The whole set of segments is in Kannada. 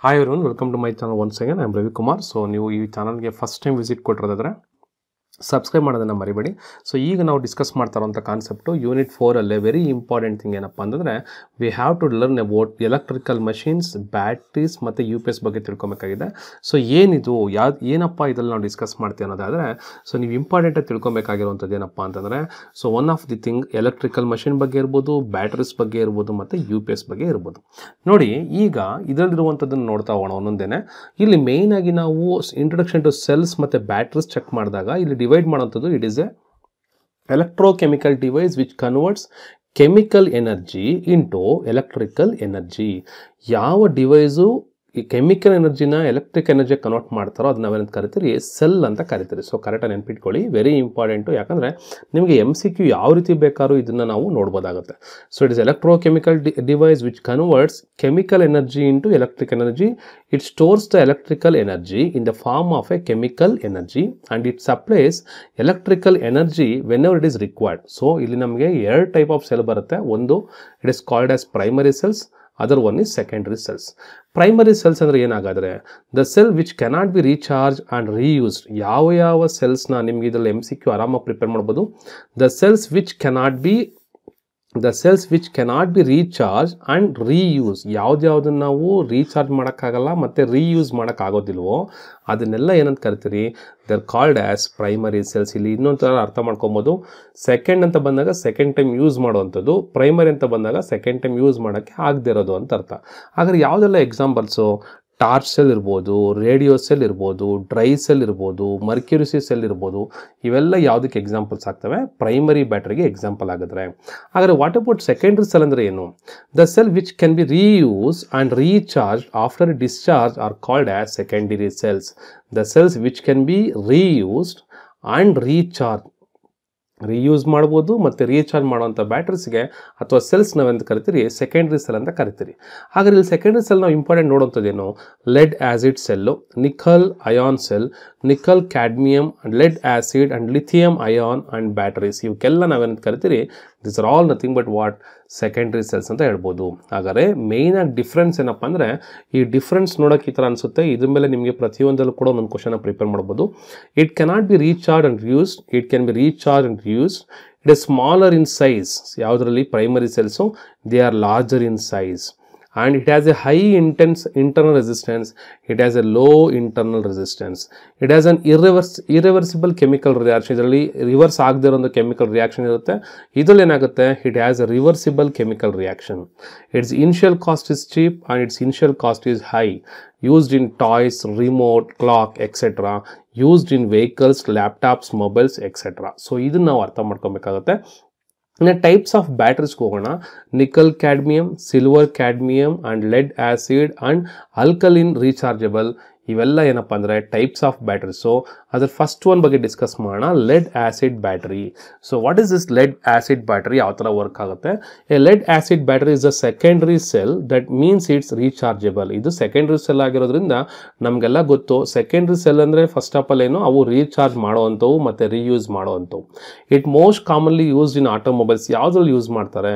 Hi everyone, welcome to my channel once again. I am Ravi Kumar. So ನೀವು ಈ ಚಾನಲ್ಗೆ ಫಸ್ಟ್ ಟೈಮ್ ವಿಸಿಟ್ ಕೊಟ್ಟಿರೋದಾದ್ರೆ ಸಬ್ಸ್ಕ್ರೈಬ್ ಮಾಡೋದನ್ನ ಮರಿಬೇಡಿ. ಸೊ ಈಗ ನಾವು ಡಿಸ್ಕಸ್ ಮಾಡ್ತಾ ಇರೋಂಥ ಕಾನ್ಸೆಪ್ಟು ಯೂನಿಟ್ 4 ಅಲ್ಲೇ ವೆರಿ ಇಂಪಾರ್ಟೆಂಟ್ ಥಿಂಗ್ ಏನಪ್ಪ ಅಂತಂದರೆ we have to learn about electrical machines, batteries ಮತ್ತು ಯು ಪಿ ಎಸ್ ಬಗ್ಗೆ ತಿಳ್ಕೊಬೇಕಾಗಿದೆ. ಸೊ ಏನಿದು ಏನಪ್ಪ ಇದರಲ್ಲಿ ನಾವು ಡಿಸ್ಕಸ್ ಮಾಡ್ತೀವಿ ಅನ್ನೋದಾದರೆ, ಸೊ ನೀವು ಇಂಪಾರ್ಟೆಂಟಾಗಿ ತಿಳ್ಕೊಬೇಕಾಗಿರುವಂಥದ್ದು ಏನಪ್ಪ ಅಂತಂದರೆ, so one of the thing electrical machine ಬಗ್ಗೆ ಇರ್ಬೋದು, ಬ್ಯಾಟ್ರೀಸ್ ಬಗ್ಗೆ ಇರ್ಬೋದು ಮತ್ತು ಯು ಪಿ ಎಸ್ ಬಗ್ಗೆ ಇರ್ಬೋದು. ನೋಡಿ ಈಗ ಇದರಲ್ಲಿರುವಂಥದ್ದನ್ನು ನೋಡ್ತಾ ಹೋಗೋಣ ಒಂದೊಂದೇ. ಇಲ್ಲಿ ಮೇಯ್ನ್ ಆಗಿ ನಾವು ಇಂಟ್ರೊಡಕ್ಷನ್ ಟು ಸೆಲ್ಸ್ ಮತ್ತು ಬ್ಯಾಟ್ರೀಸ್ ಚೆಕ್ ಮಾಡಿದಾಗ ಇಲ್ಲಿ ಡಿವೈಡ್ ಮಾಡೋಂಥದ್ದು it is a electrochemical device which converts chemical energy into electrical energy. ಯಾವ ಡಿವೈಸು ಈ ಕೆಮಿಕಲ್ ಎನರ್ಜಿನ ಎಲೆಕ್ಟ್ರಿಕ್ ಎನರ್ಜಿ ಕನ್ವರ್ಟ್ ಮಾಡ್ತಾರೋ ಅದನ್ನ ನಾವೇನಂತ ಕರಿತೀರಿ, ಸೆಲ್ ಅಂತ ಕರಿತೀರಿ. ಸೊ ಕರೆಕ್ಟಾಗಿ ನೆನ್ಪಿಟ್ಕೊಳ್ಳಿ, ವೆರಿ ಇಂಪಾರ್ಟೆಂಟು. ಯಾಕಂದರೆ ನಿಮಗೆ MCQ ಯಾವ ರೀತಿ ಬೇಕಾದ್ರೂ ಇದನ್ನು ನಾವು ನೋಡ್ಬೋದಾಗುತ್ತೆ. So it is electrochemical device which converts chemical energy into electric energy. It stores the electrical energy in the form of a chemical energy and it supplies electrical energy whenever it is required. So ಇಲ್ಲಿ ನಮಗೆ ಎರಡು ಟೈಪ್ ಆಫ್ ಸೆಲ್ ಬರುತ್ತೆ. ಒಂದು it is called as primary cells, other one is secondary cells. Primary cells ಅಂದರೆ ಏನಾಗಾದರೆ the cell which cannot be recharge and reused. ಯಾವ ಸೆಲ್ಸ್ನ ನಿಮಗೆ ಇದರಲ್ಲಿ MCQ ಆರಾಮಾಗಿ ಪ್ರಿಪೇರ್ ಮಾಡ್ಬೋದು. The cells which cannot be recharge and reuse. ಯಾವುದನ್ನು ನಾವು ರೀಚಾರ್ಜ್ ಮಾಡೋಕ್ಕಾಗಲ್ಲ ಮತ್ತು ರೀಯೂಸ್ ಮಾಡೋಕ್ಕಾಗೋದಿಲ್ವೋ ಅದನ್ನೆಲ್ಲ ಏನಂತ ಕರಿತೀರಿ, they are called as primary cells. ಇಲ್ಲಿ ಇನ್ನೊಂದು ಥರ ಅರ್ಥ ಮಾಡ್ಕೊಬೋದು. ಸೆಕೆಂಡ್ ಅಂತ ಬಂದಾಗ ಸೆಕೆಂಡ್ ಟೈಮ್ ಯೂಸ್ ಮಾಡುವಂಥದ್ದು, ಪ್ರೈಮರಿ ಅಂತ ಬಂದಾಗ ಸೆಕೆಂಡ್ ಟೈಮ್ ಯೂಸ್ ಮಾಡೋಕ್ಕೆ ಆಗದೆ ಇರೋದು ಅಂತ ಅರ್ಥ. ಹಾಗಾದ್ರೆ ಯಾವುದೆಲ್ಲ ಎಕ್ಸಾಂಪಲ್ಸು, ಟಾರ್ಚ್ ಸೆಲ್ ಇರ್ಬೋದು, ರೇಡಿಯೋ ಸೆಲ್ ಇರ್ಬೋದು, ಡ್ರೈ ಸೆಲ್ ಇರ್ಬೋದು, ಮರ್ಕ್ಯೂರಿಸಿ ಸೆಲ್ ಇರ್ಬೋದು, ಇವೆಲ್ಲ ಯಾವುದಕ್ಕೆ ಎಕ್ಸಾಂಪಲ್ಸ್ ಆಗ್ತವೆ, ಪ್ರೈಮರಿ ಬ್ಯಾಟ್ರಿಗೆ ಎಕ್ಸಾಂಪಲ್ ಆಗಿದ್ರೆ. ಹಾಗಾದರೆ ವಾಟ್ ಅಬೌಟ್ ಸೆಕೆಂಡ್ರಿ ಸೆಲ್ ಅಂದರೆ ಏನು? The cell which can be reuse and recharge after discharge are called as secondary cells. The cells which can be reused and reuse ಮಾಡ್ಬೋದು ಮತ್ತು ರೀಚಾರ್ಜ್ ಮಾಡುವಂಥ ಬ್ಯಾಟ್ರೀಸ್ಗೆ ಅಥವಾ ಸೆಲ್ಸ್ ನಾವೆಂತ ಕರಿತೀರಿ, ಸೆಕೆಂಡ್ರಿ ಸೆಲ್ ಅಂತ ಕರಿತೀರಿ. ಹಾಗಾದ್ರೆ ಇಲ್ಲಿ ಸೆಕೆಂಡ್ರಿ ಸೆಲ್ ನಾವು ಇಂಪಾರ್ಟೆಂಟ್ ನೋಡುವಂಥದ್ದೇನು, lead acid cell, nickel ion cell, nickel cadmium, lead acid and lithium ion and batteries. ಇವಕ್ಕೆಲ್ಲ ನಾವೇನಂತ ಕರಿತೀರಿ, this are all nothing but what, secondary cells ಅಂತ ಹೇಳ್ಬೋದು. ಹಾಗಾದರೆ ಮೇಯ್ನಾಗಿ ಡಿಫ್ರೆನ್ಸ್ ಏನಪ್ಪ ಅಂದರೆ, ಈ ಡಿಫ್ರೆನ್ಸ್ ನೋಡೋಕೆ ಈ ಥರ ಅನಿಸುತ್ತೆ. ಇದ್ರ ಮೇಲೆ ನಿಮಗೆ ಪ್ರತಿಯೊಂದಲ್ಲೂ ಕೂಡ ಒಂದೊಂದು ಕ್ವಶನ ಪ್ರಿಪೇರ್ ಮಾಡ್ಬೋದು. It cannot be recharge and reused, it can be recharge and reused. It is smaller in size. ಯಾವುದರಲ್ಲಿ primary cells, they are larger in size. And it has a high intense internal resistance, it has a low internal resistance, it has an irreversible chemical reaction. ಇದರಲ್ಲಿ ರಿವರ್ಸ್ ಆಗದೇ ಇರೋ ಒಂದು ಕೆಮಿಕಲ್ ರಿಯಾಕ್ಷನ್ ಇರುತ್ತೆ. ಇದರಲ್ಲಿ ಏನಾಗುತ್ತೆ, it has a reversible chemical reaction. Its initial cost is cheap and its initial cost is high. Used in toys, remote, clock, etc. Used in vehicles, laptops, mobiles, etc. So ಇದನ್ನು ನಾವು ಅರ್ಥ ಮಾಡ್ಕೊಬೇಕಾಗುತ್ತೆ. ಇನ್ನು ಟೈಪ್ಸ್ ಆಫ್ ಬ್ಯಾಟ್ರೀಸ್ಗೆ ಹೋಗೋಣ. Nickel cadmium, silver cadmium and lead acid and alkaline rechargeable. ಇವೆಲ್ಲ ಏನಪ್ಪ ಅಂದರೆ ಟೈಪ್ಸ್ ಆಫ್ ಬ್ಯಾಟ್ರೀಸು. ಅದ್ರ ಫಸ್ಟ್ ಒನ್ ಬಗ್ಗೆ ಡಿಸ್ಕಸ್ ಮಾಡೋಣ, lead acid battery. So what is this lead acid battery, ಯಾವ ಥರ ವರ್ಕ್ ಆಗುತ್ತೆ? A lead acid battery is a secondary cell, that means it's rechargeable. ಇದು ಸೆಕೆಂಡ್ರಿ ಸೆಲ್ ಆಗಿರೋದ್ರಿಂದ ನಮಗೆಲ್ಲ ಗೊತ್ತು, ಸೆಕೆಂಡ್ರಿ ಸೆಲ್ ಅಂದರೆ ಫಸ್ಟ್ ಆಫ್ ಆಲ್ ಏನು, ಅವು ರೀಚಾರ್ಜ್ ಮಾಡೋವಂಥವು ಮತ್ತು ರೀಯೂಸ್ ಮಾಡೋವಂಥವು. It most commonly used in automobiles. ಯಾವುದ್ರಲ್ಲಿ ಯೂಸ್ ಮಾಡ್ತಾರೆ,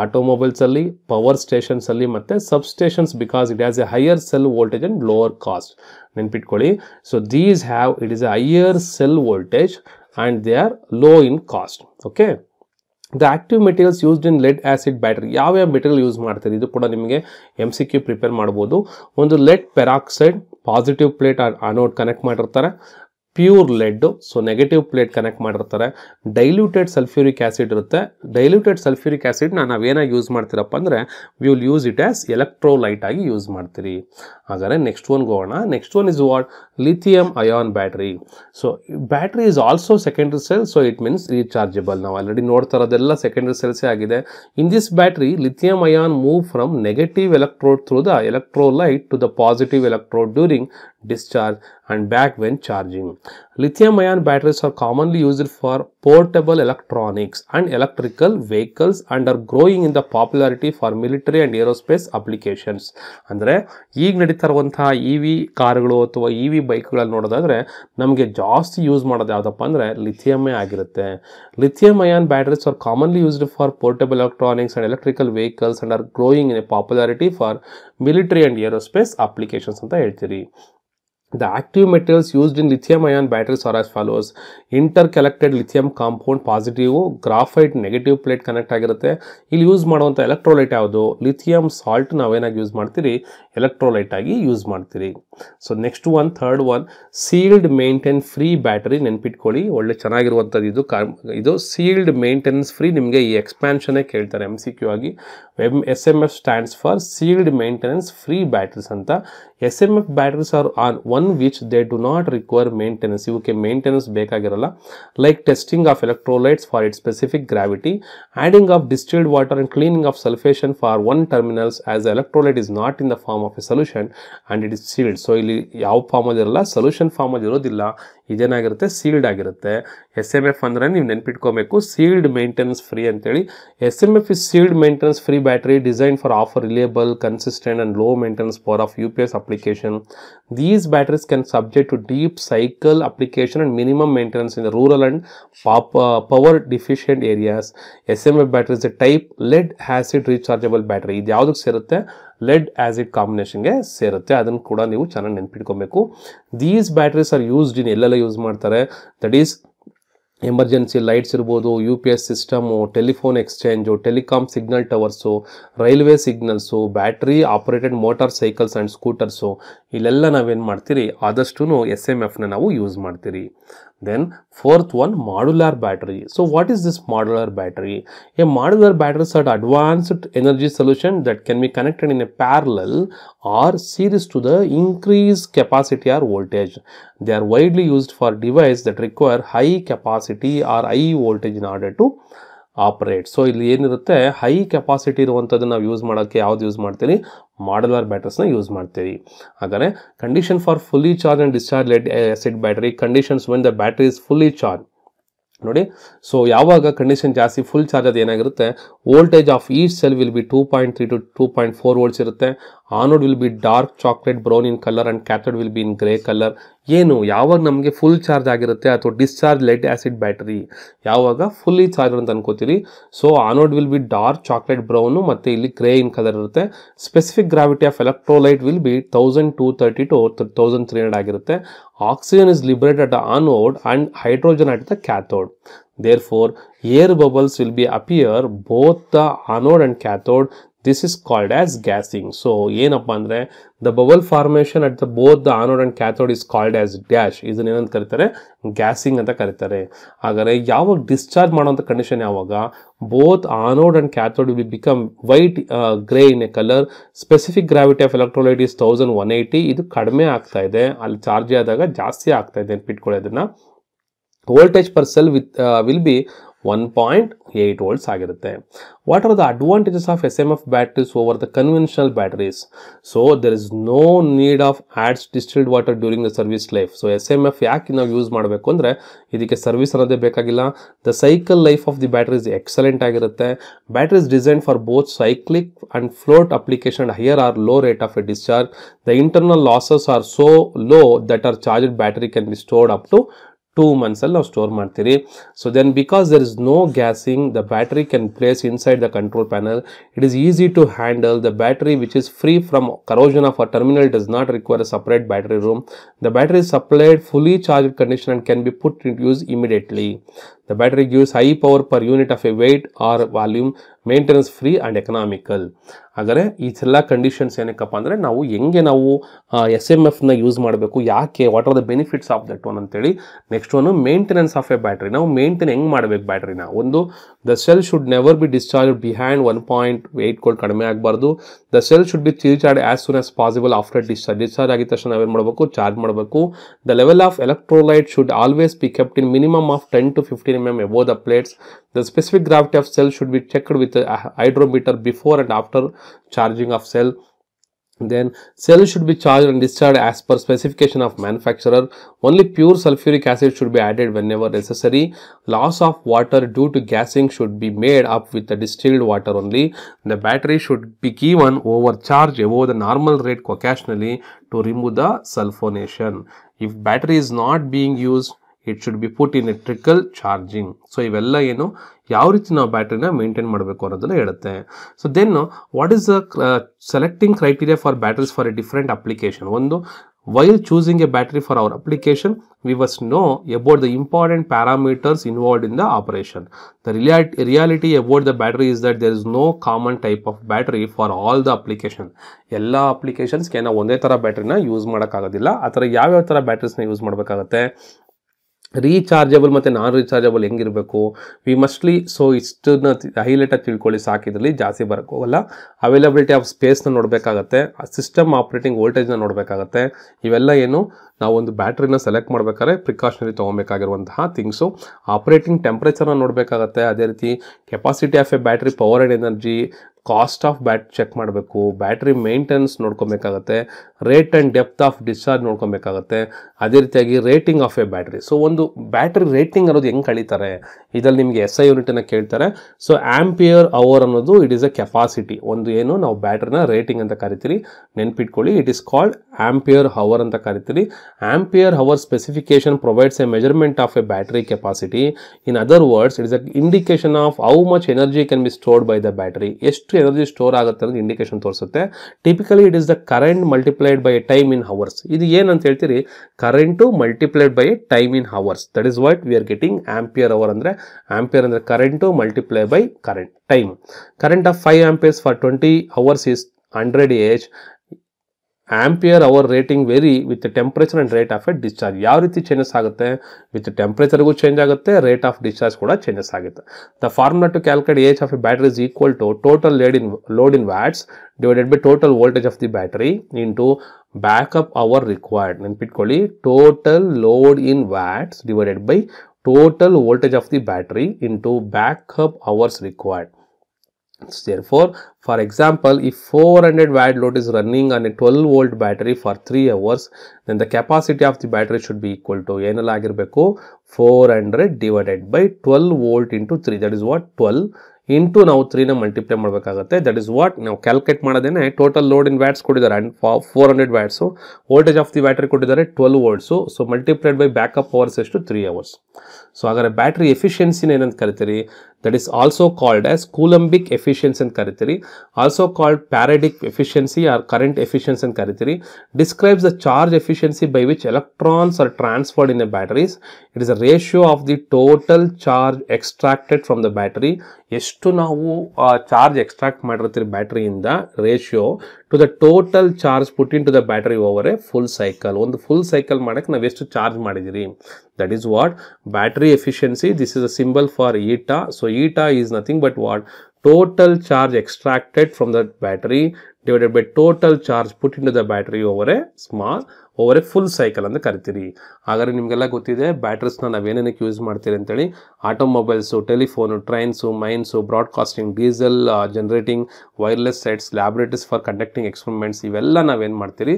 ಆಟೋಮೊಬೈಲ್ಸಲ್ಲಿ, ಪವರ್ ಸ್ಟೇಷನ್ಸಲ್ಲಿ ಮತ್ತು substations, because it has a higher cell voltage and lower cost. ನೆನ್ಪಿಟ್ಕೊಳ್ಳಿ. So these have, it is a higher cell voltage and they are low in cost. Okay. The active materials used in lead acid battery. ಯಾವ್ಯಾವ ಮೆಟೀರಿಯಲ್ ಯೂಸ್ ಮಾಡ್ತೀರಿ, ಇದು ಕೂಡ ನಿಮಗೆ MCQ ಪ್ರಿಪೇರ್ ಮಾಡ್ಬೋದು. ಒಂದು lead peroxide, positive plate anode connect ಮಾಡಿರ್ತಾರೆ. Pure lead, so negative plate connect ಮಾಡಿರ್ತಾರೆ. ಡೈಲ್ಯೂಟೆಡ್ ಸಲ್ಫ್ಯೂರಿಕ್ ಆ್ಯಸಿಡ್ ಇರುತ್ತೆ. ಡೈಲ್ಯೂಟೆಡ್ ಸಲ್ಫ್ಯೂರಿಕ್ ಆ್ಯಸಿಡ್ನ ನಾವೇನಾಗಿ ಯೂಸ್ ಮಾಡ್ತೀರಪ್ಪ ಅಂದರೆ, we will use it as electrolyte ಆಗಿ ಯೂಸ್ ಮಾಡ್ತೀರಿ. ಹಾಗಾದರೆ ನೆಕ್ಸ್ಟ್ ಒನ್ಗೆ ಹೋಗೋಣ. Next one is what, lithium ion battery. So battery is also secondary cell, so it means rechargeable. ನಾವು ಆಲ್ರೆಡಿ ನೋಡ್ತಾ ಇರೋದೆಲ್ಲ ಸೆಕೆಂಡ್ರಿ ಸೆಲ್ಸೇ ಆಗಿದೆ. In this battery, lithium ion move from negative electrode through the electrolyte to the positive electrode during discharge, and back when charging. Lithium-ion batteries are commonly used for portable electronics and electrical vehicles and are growing in the popularity for military and aerospace applications. ಅಂದರೆ ಈಗ ನಡೀತಾ ಇರುವಂತಹ EV ಕಾರುಗಳು ಅಥವಾ EV ಬೈಕ್ಗಳಲ್ಲಿ ನೋಡೋದಾದ್ರೆ ನಮಗೆ ಜಾಸ್ತಿ ಯೂಸ್ ಮಾಡೋದು ಯಾವುದಪ್ಪ ಅಂದರೆ ಲಿಥಿಯಮ್ಮೇ ಆಗಿರುತ್ತೆ. Lithium-ion batteries are commonly used for portable electronics and electrical vehicles and are growing in a popularity for military and aerospace applications ಅಂತ ಹೇಳ್ತೀರಿ. The active materials used in lithium-ion batteries are as follows. Interconnected lithium compound positive, graphite negative plate connect ಆಗಿರುತ್ತೆ. ಇಲ್ಲಿ ಯೂಸ್ ಮಾಡುವಂಥ ಎಲೆಕ್ಟ್ರೋಲೈಟ್ ಯಾವುದು? ಲಿಥಿಯಂ ಸಾಲ್ಟ್ ನಾವೇನಾಗಿ ಯೂಸ್ ಮಾಡ್ತೀರಿ? ಎಲೆಕ್ಟ್ರೋಲೈಟ್ ಆಗಿ ಯೂಸ್ ಮಾಡ್ತೀರಿ. So next one, third one, sealed maintain free battery. ನೆನ್ಪಿಟ್ಕೊಳ್ಳಿ, ಒಳ್ಳೆ ಚೆನ್ನಾಗಿರುವಂಥದ್ದು ಇದು ಸೀಲ್ಡ್ ಮೇಂಟೆನೆನ್ಸ್ ಫ್ರೀ. ನಿಮಗೆ ಈ ಎಕ್ಸ್ಪ್ಯಾನ್ಷನ್ನೇ ಕೇಳ್ತಾರೆ MCQ ಆಗಿ. SMF stands for sealed maintenance free batteries ಅಂತ. SMF batteries are on one which they do not require maintenance. ಇವಕ್ಕೆ ಮೇಂಟೆನೆನ್ಸ್ ಬೇಕಾಗಿರಲ್ಲ. Like testing of electrolytes for it specific gravity, adding of distilled water and cleaning of sulphation for one terminals as electrolyte is not in the form of a solution and it is sealed. So ಇಲ್ಲಿ ಯಾವ ಫಾರ್ಮಲ್ಲಿ ಇರಲ್ಲ, ಸೊಲ್ಯೂಷನ್ ಫಾರ್ಮಲ್ಲಿ ಇರೋದಿಲ್ಲ. ಇದೇನಾಗಿರುತ್ತೆ? ಸೀಲ್ಡ್ ಆಗಿರುತ್ತೆ. SMF ಅಂದರೆ ನೀವು ನೆನ್ಪಿಟ್ಕೋಬೇಕು, ಸೀಲ್ಡ್ ಮೇಂಟೆನೆನ್ಸ್ ಫ್ರೀ ಅಂತೇಳಿ. SMF is sealed maintenance free battery designed for offer reliable, consistent and low maintenance power of UPS application. These batteries can subject to deep cycle application and minimum maintenance in the rural and power deficient areas. SMF battery is a type lead acid rechargeable battery. ಇದು ಯಾವುದಕ್ಕೆ ಸೇರುತ್ತೆ? ಲೆಡ್ ಆಸಿಡ್ ಕಾಂಬಿನೇಷನ್ಗೆ ಸೇರುತ್ತೆ. ಅದನ್ನು ಕೂಡ ನೀವು ಚೆನ್ನಾಗಿ ನೆನ್ಪಿಟ್ಕೊಬೇಕು. These batteries are used in ಎಲ್ಲೆಲ್ಲ ಯೂಸ್ ಮಾಡ್ತಾರೆ? ದಟ್ ಈಸ್ ಎಮರ್ಜೆನ್ಸಿ ಲೈಟ್ಸ್ ಇರ್ಬೋದು, UPS system, telephone exchange, telecom signal towers, railway signals, battery operated motorcycles and scooters, ಇಲ್ಲೆಲ್ಲ ನಾವೇನು ಮಾಡ್ತೀರಿ? ಆದಷ್ಟು SMFನ ನಾವು ಯೂಸ್ ಮಾಡ್ತೀರಿ. Then fourth one, modular battery. So what is this modular battery? A modular battery is an advanced energy solution that can be connected in a parallel or series to the increased capacity or voltage. They are widely used for devices that require high capacity or high voltage in order to operate. So ಇಲ್ಲಿ ಏನಿರುತ್ತೆ? ಹೈ ಕೆಪಾಸಿಟಿ ಇರುವಂಥದ್ದು ನಾವು ಯೂಸ್ ಮಾಡೋಕ್ಕೆ ಯಾವ್ದು ಯೂಸ್ ಮಾಡ್ತೀವಿ? ಮಾಡ್ಯುಲರ್ ಬ್ಯಾಟರೀಸ್ನ ಯೂಸ್ ಮಾಡ್ತೀವಿ. ಹಾಗಾದರೆ condition for fully charge and discharge lead acid battery. Conditions when the battery is fully charge. ನೋಡಿ, ಸೊ ಯಾವಾಗ ಕಂಡೀಷನ್ ಜಾಸ್ತಿ ಫುಲ್ ಚಾರ್ಜ್ ಅದು ಏನಾಗಿರುತ್ತೆ? Voltage of each cell will be 2.3 to 2.4 volts ಇರುತ್ತೆ. Anode will be dark chocolate brown in colour and cathode will be in grey colour. ಏನು? ಯಾವಾಗ ನಮಗೆ ಫುಲ್ ಚಾರ್ಜ್ ಆಗಿರುತ್ತೆ ಅಥವಾ ಡಿಸ್ಚಾರ್ಜ್ ಲೆಡ್ ಆಸಿಡ್ ಬ್ಯಾಟರಿ ಯಾವಾಗ ಫುಲ್ಲಿ ಚಾರ್ಜ್ ಅಂತ ಅನ್ಕೋತೀರಿ. So anode will be dark chocolate brown ಮತ್ತು ಇಲ್ಲಿ ಗ್ರೇ ಇನ್ ಕಲರ್ ಇರುತ್ತೆ. Specific gravity of electrolyte will be 1230 to 1300 ಆಗಿರುತ್ತೆ. Oxygen is liberated at the anode and hydrogen at the cathode. Therefore, air bubbles will be appear both the anode and cathode. This is called as gassing. So ಏನಪ್ಪ ಅಂದರೆ the bubble formation at the both the anode and cathode is called as dash. ಇದನ್ನ ಏನಂತ ಕರೀತಾರೆ? ಗ್ಯಾಸಿಂಗ್ ಅಂತ ಕರೀತಾರೆ. ಹಾಗಾದರೆ ಯಾವಾಗ ಡಿಸ್ಚಾರ್ಜ್ ಮಾಡೋಂಥ ಕಂಡೀಷನ್ ಯಾವಾಗ? Both anode and cathode will become white grey in a colour. Specific gravity of electrolyte is 1180. ಇದು ಕಡಿಮೆ ಆಗ್ತಾ ಇದೆ, ಅಲ್ಲಿ ಚಾರ್ಜ್ ಆದಾಗ ಜಾಸ್ತಿ ಆಗ್ತಾ ಇದೆ ನೆನ್ಪಿಟ್ಕೊಳ್ಳೋದನ್ನ. Voltage per cell will be 1.8 volts ಆಗಿರುತ್ತೆ. What are the advantages of SMF batteries over the conventional batteries? So there is no need of adds distilled water during the service life. So SMF ಯಾಕೆ ನಾವು ಯೂಸ್ ಮಾಡಬೇಕು ಅಂದರೆ ಇದಕ್ಕೆ ಸರ್ವಿಸ್ ಅನ್ನೋದೇ ಬೇಕಾಗಿಲ್ಲ. The cycle life of the batteries excellent ಆಗಿರುತ್ತೆ. Batteries design for both cyclic and float application higher or low rate of a discharge. The internal losses are so low that are charged battery can be stored up to 2 months ಅಲ್ಲಿ ನಾವು ಸ್ಟೋರ್ ಮಾಡ್ತೀರಿ. So then because there is no gassing, the battery can place inside the control panel. It is easy to handle. The battery which is free from corrosion of a terminal does not require a separate battery room. The battery is supplied fully charged condition and can be put into use immediately. The battery gives high power per unit of a weight or volume, maintenance free and economical. ಹಾಗಾದರೆ ಈ ಎಲ್ಲ ಕಂಡೀಷನ್ಸ್ ಏನಕ್ಕಪ್ಪ ಅಂದರೆ ನಾವು ಹೆಂಗೆ ನಾವು SMFನ ಯೂಸ್ ಮಾಡಬೇಕು, ಯಾಕೆ, what are the benefits of that one ಅಂತೇಳಿ. Next one maintenance of a battery. ನಾವು ಮೇಂಟೈನ್ ಹೆಂಗೆ ಮಾಡಬೇಕು ಬ್ಯಾಟ್ರಿನ? ಒಂದು, the cell should never be discharge behind 1.8 volt ಕಡಿಮೆ ಆಗಬಾರ್ದು. The cell should be recharge as soon as possible after discharge. Discharge ಆಗಿದ ತಕ್ಷಣ ನಾವೇನು ಮಾಡಬೇಕು? ಚಾರ್ಜ್ ಮಾಡಬೇಕು. The level of electrolyte should always be kept in minimum of 10 to 15 mm above the plates. The specific gravity of cell should be checked with a hydrometer before and after charging of cell. Then cells should be charged and discharged as per specification of manufacturer. Only pure sulfuric acid should be added whenever necessary. Loss of water due to gassing should be made up with the distilled water only. The battery should be given overcharge above the normal rate occasionally to remove the sulfonation. If battery is not being used, it should be put in a trickle charging. So ಇವೆಲ್ಲ ಏನು ಯಾವ ರೀತಿ ನಾವು ಬ್ಯಾಟ್ರಿನ ಮೇಂಟೈನ್ ಮಾಡಬೇಕು ಅನ್ನೋದನ್ನ ಹೇಳುತ್ತೆ. So then what is the selecting criteria for batteries for a different application. ಒಂದು, while choosing a battery for our application, we must know about the important parameters involved in the operation. The reality about the battery is that there is no common type of battery for all the application. ಎಲ್ಲ ಅಪ್ಲಿಕೇಶನ್ಸ್ಗೆ ನಾವು ಒಂದೇ ಥರ ಬ್ಯಾಟ್ರಿನ ಯೂಸ್ ಮಾಡೋಕ್ಕಾಗೋದಿಲ್ಲ. ಆ ಥರ ಯಾವ್ಯಾವ ಥರ ಬ್ಯಾಟ್ರೀಸ್ನ ಯೂಸ್ ಮಾಡಬೇಕಾಗತ್ತೆ. ರೀಚಾರ್ಜಬಲ್ ಮತ್ತು ನಾನ್ ರೀಚಾರ್ಜಬಲ್ ಹೆಂಗಿರಬೇಕು, ವಿ ಮಸ್ಟ್ಲಿ. ಸೊ ಇಷ್ಟನ್ನ ಹೈಲೈಟಾಗಿ ತಿಳ್ಕೊಳ್ಳಿ ಸಾಕು, ಇದರಲ್ಲಿ ಜಾಸ್ತಿ ಬರೋಕ್ಕೆ ಹೋಗಲ್ಲ. ಅವೈಲಬಿಲಿಟಿ ಆಫ್ ಸ್ಪೇಸ್ನ ನೋಡಬೇಕಾಗತ್ತೆ, ಸಿಸ್ಟಮ್ ಆಪ್ರೇಟಿಂಗ್ ವೋಲ್ಟೇಜ್ನ ನೋಡಬೇಕಾಗತ್ತೆ. ಇವೆಲ್ಲ ಏನು ನಾವು ಒಂದು ಬ್ಯಾಟ್ರಿನ ಸೆಲೆಕ್ಟ್ ಮಾಡಬೇಕಾದ್ರೆ ಪ್ರಿಕಾಷನರಿ ತೊಗೊಬೇಕಾಗಿರುವಂತಹ ಥಿಂಗ್ಸು. ಆಪ್ರೇಟಿಂಗ್ ಟೆಂಪ್ರೇಚರ್ನ ನೋಡಬೇಕಾಗತ್ತೆ. ಅದೇ ರೀತಿ capacity of a battery, power and energy, cost of check ಮಾಡಬೇಕು, ಬ್ಯಾಟ್ರಿ ಮೇಂಟೆನೆನ್ಸ್ ನೋಡ್ಕೊಬೇಕಾಗತ್ತೆ, rate and depth of discharge ನೋಡ್ಕೊಬೇಕಾಗತ್ತೆ. ಅದೇ ರೀತಿಯಾಗಿ rating of a battery. So ಒಂದು ಬ್ಯಾಟ್ರಿ ರೇಟಿಂಗ್ ಅನ್ನೋದು ಹೆಂಗೆ ಕಳೀತಾರೆ, ಇದರಲ್ಲಿ ನಿಮಗೆ SI ಯೂನಿಟನ್ನು ಕೇಳ್ತಾರೆ. ಸೊ ಆಂಪಿಯರ್ ಅವರ್ ಅನ್ನೋದು ಇಟ್ ಈಸ್ ಅ ಕೆಪಾಸಿಟಿ. ಒಂದು ಏನು ನಾವು ಬ್ಯಾಟ್ರಿನ ರೇಟಿಂಗ್ ಅಂತ ಕರಿತೀರಿ, ನೆನ್ಪಿಟ್ಕೊಳ್ಳಿ. It is called ampere hour ಅಂತ ಕರಿತೀರಿ. Ampere hour specification provides a measurement of a battery capacity. In other words, it is a indication of how much energy can be stored by the battery. ಎಷ್ಟು ಎನರ್ಜಿ ಸ್ಟೋರ್ ಆಗುತ್ತೆ ಅನ್ನೋದು ಇಂಡಿಕೇಶನ್ ತೋರಿಸುತ್ತೆ. Typically it is the current multiplied by a time in hours. ಇದು ಏನಂತ ಹೇಳ್ತೀರಿ, current multiplied by a time in hours. That is what we are getting ampere hour. ಅಂದರೆ ಆಂಪಿಯರ್ ಅಂದರೆ current multiply by current time. Current of 5 amperes for 20 hours is 100 Ah. Ampere hour rating very with temperature and rate of a discharge. ಯಾವ ರೀತಿ ಚೇಂಜಸ್ ಆಗುತ್ತೆ, ವಿತ್ ಟೆಂಪ್ರೇಚರ್ಗೂ ಚೇಂಜ್ ಆಗುತ್ತೆ, ರೇಟ್ ಆಫ್ ಡಿಸ್ಚಾರ್ಜ್ ಕೂಡ ಚೇಂಜಸ್ ಆಗುತ್ತೆ. The formula to calculate age of a battery is equal to total load in watts divided by total voltage of the battery into backup hour required. ನೆನ್ಪಿಟ್ಕೊಳ್ಳಿ, total load in watts divided by total voltage of the battery into backup hours required. Therefore, for example, if 400 watt load is running on a 12 volt battery for 3 hours, then the capacity of the battery should be equal to ಏನಲ್ಲ ಆಗಿರಬೇಕು, 400 divided by 12 volt into 3. That is what, 12 into ನಾವು 3ನ ಮಲ್ಟಿಪ್ಲೈ ಮಾಡಬೇಕಾಗುತ್ತೆ. ದಟ್ ಇಸ್ ವಾಟ್ ನಾವು ಕ್ಯಾಲ್ಕುಲೇಟ್ ಮಾಡೋದೇನೆ. ಟೋಟಲ್ ಲೋಡ್ ಇನ್ ವ್ಯಾಟ್ಸ್ ಕೊಟ್ಟಿದ್ದಾರೆ and 400 watts. Voltage of the battery ಕೊಟ್ಟಿದ್ದಾರೆ 12 volts. So multiplied by backup hours ಎಷ್ಟು, 3 hours. ಸೊ ಹಾಗಾದ್ರೆ ಬ್ಯಾಟ್ರಿ ಎಫಿಷಿಯನ್ಸಿನ ಏನಂತ ಕರಿತೀರಿ, that is also called as coulombic efficiency ಅಂತ ಕರಿತೀರಿ. Also called faradaic efficiency or current efficiency ಅಂತ ಕರಿತೀರಿ. Describes the charge efficiency by which electrons R transferred in a batteries. It is a ratio of the total charge extracted from the battery. ಎಷ್ಟು ನಾವು ಚಾರ್ಜ್ ಎಕ್ಸ್ಟ್ರಾಕ್ಟ್ ಮಾಡಿರ್ತೀರಿ ಬ್ಯಾಟ್ರಿಯಿಂದ, ratio to the total charge put into the battery over a full cycle. ಒಂದು ಫುಲ್ ಸೈಕಲ್ ಮಾಡೋಕ್ಕೆ ನಾವು ಎಷ್ಟು ಚಾರ್ಜ್ ಮಾಡಿದ್ದೀರಿ, that is what battery efficiency. This is a symbol for eta. So eta is nothing but what, total charge extracted from the battery divided by total charge put into the battery over a full cycle ಅಂತ ಕರಿತೀರಿ. ಹಾಗಾದ್ರೆ ನಿಮಗೆಲ್ಲ ಗೊತ್ತಿದೆ ಬ್ಯಾಟ್ರೀಸ್ನ ನಾವೇನೇನಕ್ಕೆ ಯೂಸ್ ಮಾಡ್ತೀರಿ ಅಂತೇಳಿ. Automobiles, telephone, trains, mines, broadcasting, diesel generating, wireless sets, laboratories for conducting experiments, ಇವೆಲ್ಲ ನಾವೇನು ಮಾಡ್ತೀರಿ,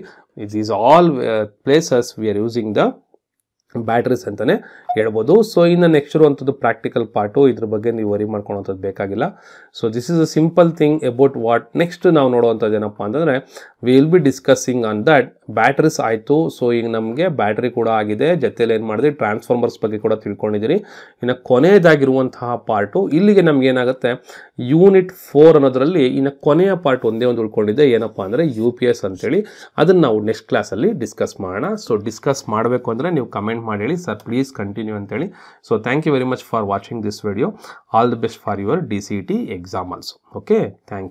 these all places we are using the batteries ಅಂತಲೇ ಹೇಳ್ಬೋದು. ಸೊ ಇನ್ನು ನೆಕ್ಸ್ಟ್ ಇರುವಂಥದ್ದು ಪ್ರಾಕ್ಟಿಕಲ್ ಪಾರ್ಟು. ಇದ್ರ ಬಗ್ಗೆ ನೀವು ವರಿ ಮಾಡ್ಕೊಳೋಂಥದ್ದು ಬೇಕಾಗಿಲ್ಲ. So this is a simple thing about what. Next ನಾವು ನೋಡುವಂಥದ್ದು ಏನಪ್ಪ ಅಂತಂದರೆ, we will be discussing on that. Batteries ಆಯಿತು. ಸೊ ಈಗ ನಮಗೆ ಬ್ಯಾಟ್ರಿ ಕೂಡ ಆಗಿದೆ, ಜೊತೆಯಲ್ಲಿ ಏನು ಮಾಡಿದ್ರಿ, ಟ್ರಾನ್ಸ್ಫಾರ್ಮರ್ಸ್ ಬಗ್ಗೆ ಕೂಡ ತಿಳ್ಕೊಂಡಿದ್ದೀರಿ. ಇನ್ನು ಕೊನೆಯದಾಗಿರುವಂತಹ ಪಾರ್ಟು ಇಲ್ಲಿಗೆ ನಮ್ಗೆ ಏನಾಗುತ್ತೆ, ಯೂನಿಟ್ 4 ಅನ್ನೋದರಲ್ಲಿ ಇನ್ನು ಕೊನೆಯ ಪಾರ್ಟ್ ಒಂದೇ ಒಂದು ಉಳ್ಕೊಂಡಿದೆ. ಏನಪ್ಪ ಅಂದರೆ UPS ಅಂತೇಳಿ. ಅದನ್ನು ನಾವು ನೆಕ್ಸ್ಟ್ ಕ್ಲಾಸಲ್ಲಿ ಡಿಸ್ಕಸ್ ಮಾಡೋಣ. ಸೊ ಡಿಸ್ಕಸ್ ಮಾಡಬೇಕು ಅಂದರೆ ನೀವು ಕಮೆಂಟ್ ಮಾಡಿ ಹೇಳಿ, ಸರ್ ಪ್ಲೀಸ್ ಕಂಟಿನ್ಯೂ ಅಂತೇಳಿ. So thank you very much for watching this video. All the best for your DCET exam also. Okay, thank you.